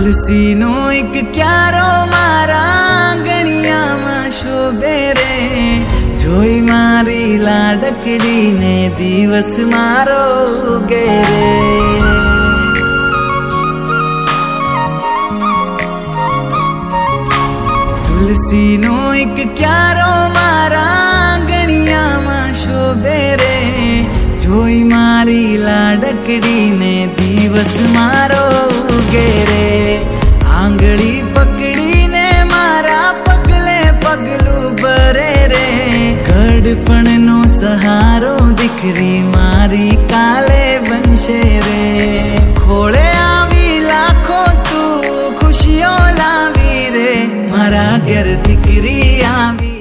તુલસીનો એક ક્યારો મારા આંગણિયામાં શોભે રે, જોઈ મારી લાડકડીને દિવસ મારો ઉગે રે. તુલસીનો એક ક્યારો મારા આંગણિયામાં શોભે રે, જોઈ મારી લાડકડીને દિવસ મારો ઉગે રે. આંગળી પકડીને મારા પગલે પગલું ભરે રે, ઘડપણનો સહારો દીકરી મારી કાલે બનશે રે. ખોળે આવી લાખો તું ખુશીઓ લાવી રે, મારા ઘેર દીકરી આવી.